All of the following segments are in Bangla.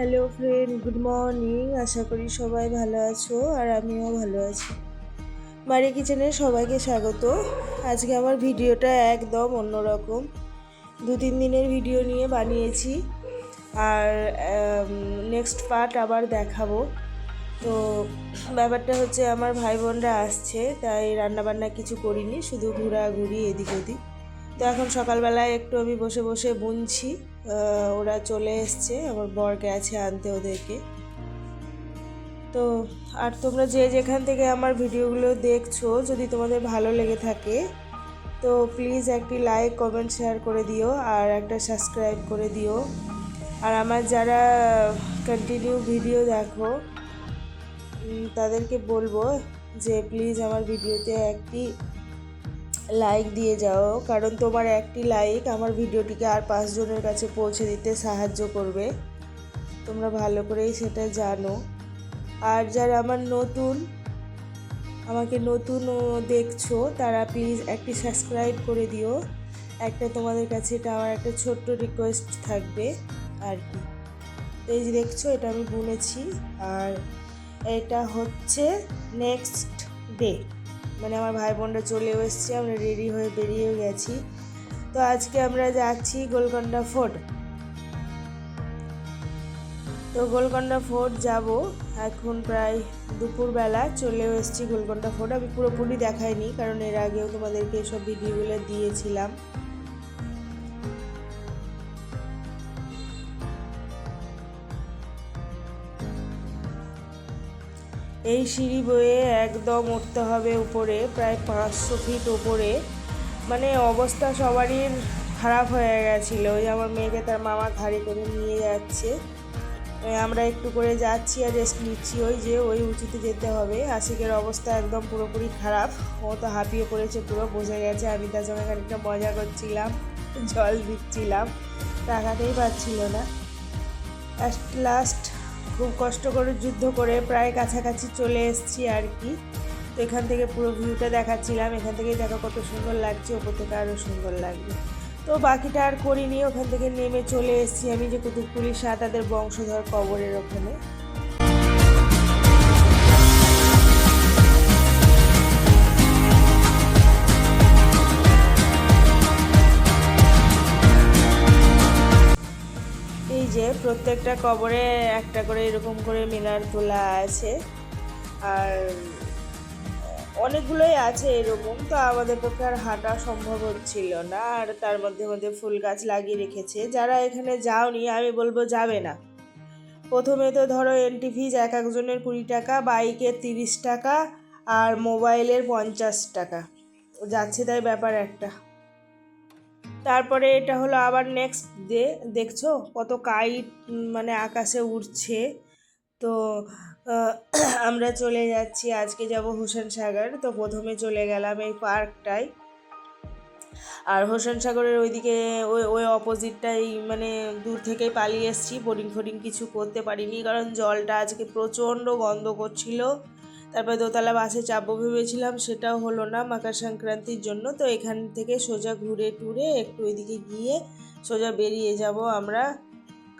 Hello friend, good morning. আশা করি সবাই ভালো আছো আর আমিও ভালো আছি। মারি কিচেনে সবাইকে স্বাগত। আজকে আমার ভিডিওটা একদম অন্যরকম। 2-3 দিনের ভিডিও নিয়ে বানিয়েছি আর নেক্সট পার্ট আবার দেখাবো। তো ব্যাপারটা হচ্ছে আমার ভাই বোনরা আসছে, তাই রান্নাবান্না কিছু করিনি, শুধু ঘোরাঘুরি এদিক ওদিক। তো এখন সকালবেলায় একটু আমি বসে বসে বুনছি। ওরা চলে এসছে, আমার বর গেছে আনতে ওদেরকে। তো আর তোমরা যে যেখান থেকে আমার ভিডিওগুলো দেখছো, যদি তোমাদের ভালো লেগে থাকে তো প্লিজ একটি লাইক, কমেন্ট, শেয়ার করে দিও আর একটা সাবস্ক্রাইব করে দিও। আর আমার যারা কন্টিনিউ ভিডিও দেখো তাদেরকে বলবো যে প্লিজ আমার ভিডিওতে একটি লাইক দিয়ে যাও, কারণ তোমার একটি লাইক আমার ভিডিওটিকে আর 5 জনের কাছে পৌঁছে দিতে সাহায্য করবে। তোমরা ভালো করেই সেটা জানো। আর যারা আমাকে নতুন দেখছো তারা প্লিজ একটি সাবস্ক্রাইব করে দিও। একটা তোমাদের কাছে এটা আমার একটা ছোট্ট রিকোয়েস্ট থাকবে আর কি। তো এই যে দেখছো, এটা আমি বুনেছি আর এটা হচ্ছে নেক্সট ডে, মানে আমার ভাই বোনরা চলেও এসছে, আমরা রেডি হয়ে বেরিয়েও গেছি। তো আজকে আমরা যাচ্ছি গোলকন্ডা ফোর্ট। তো গোলকন্ডা ফোর্ট যাব, এখন প্রায় দুপুরবেলা চলেও এসেছি গোলকন্ডা ফোর্ট। আমি পুরোপুরি দেখাইনি, কারণ এর আগেও তোমাদেরকে এসব ভিডিওগুলো দিয়েছিলাম। এই সিঁড়ি বয়ে একদম উঠতে হবে উপরে, প্রায় 500 ফিট উপরে। মানে অবস্থা সবারই খারাপ হয়ে গেছিলো। ওই আমার মেয়েকে তার মামা ঘাড়ি করে নিয়ে যাচ্ছে, আমরা একটু করে যাচ্ছি আর রেস্ট নিচ্ছি। ওই উঁচুতে যেতে হবে। আশিকের অবস্থা একদম পুরোপুরি খারাপ, ও তো হাঁপিয়ে পড়েছে, পুরো বসে গেছে। আমি তার সঙ্গে খানিকটা মজা করছিলাম, জল দিচ্ছিলাম, তাকাতেই পারছিল না। লাস্ট খুব কষ্ট করে যুদ্ধ করে প্রায় কাছাকাছি চলে এসেছি আর কি। তো এখান থেকে পুরো ভিউটা দেখাচ্ছিলাম, এখান থেকেই দেখো কত সুন্দর লাগছে, ওপর থেকে আরও সুন্দর লাগবে। তো বাকিটা আর করিনি, ওখান থেকে নেমে চলে এসেছি আমি যে কুতুবটুলির তাদের বংশধর কবরের ওখানে। এই যে প্রত্যেকটা কবরে একটা করে এরকম করে মিনার তোলা আছে, আর অনেকগুলোই আছে এরকম। তো আমাদের পক্ষে আর হাঁটা সম্ভব হচ্ছিল না, আর তার মধ্যে মধ্যে ফুল গাছ লাগিয়ে রেখেছে। যারা এখানে যাওনি আমি বলবো যাবে না। প্রথমে তো ধরো এন্ট্রি ফিজ এক একজনের 20 টাকা, বাইকের 30 টাকা আর মোবাইলের 50 টাকা যাচ্ছে, তাই ব্যাপার একটা। তারপরে এটা হলো আবার নেক্সট ডে। দেখছো কত কাইট মানে আকাশে উড়ছে। তো আমরা চলে যাচ্ছি, আজকে যাব হোসেন সাগর। তো প্রথমে চলে গেলাম এই পার্কটায়, আর হোসেন সাগরের ওইদিকে ওই অপোজিটটাই, মানে দূর থেকেই পালিয়ে এসেছি। বোটিং কিছু করতে পারিনি, কারণ জলটা আজকে প্রচণ্ড গন্ধ করছিল। তারপরে দোতলা বাসে চাপবো ভেবেছিলাম, সেটাও হলো না মকর সংক্রান্তির জন্য। তো এখান থেকে সোজা ঘুরে টুরে একটু ওইদিকে গিয়ে সোজা বেরিয়ে যাব আমরা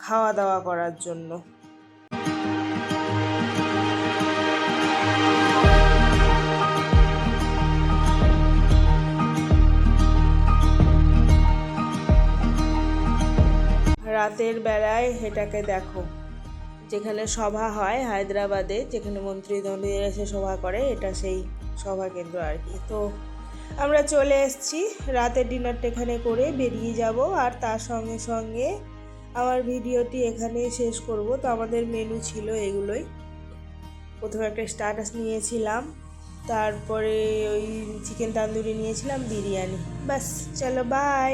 খাওয়া দাওয়া করার জন্য। রাতের বেলায় এটাকে দেখো, যেখানে সভা হয় হায়দ্রাবাদে, যেখানে মন্ত্রীরা এসে সভা করে, এটা সেই সভা কেন্দ্র আর কি। তো আমরা চলে এসেছি, রাতের ডিনারটা এখানে করে বেরিয়ে যাব। আর তার সঙ্গে সঙ্গে আমার ভিডিওটি এখানেই শেষ করব। তো আমাদের মেনু ছিল এগুলোই। প্রথমে একটা স্টার্টাস নিয়েছিলাম, তারপরে ওই চিকেন তান্দুরি নিয়েছিলাম, বিরিয়ানি। বাস, চলো বাই।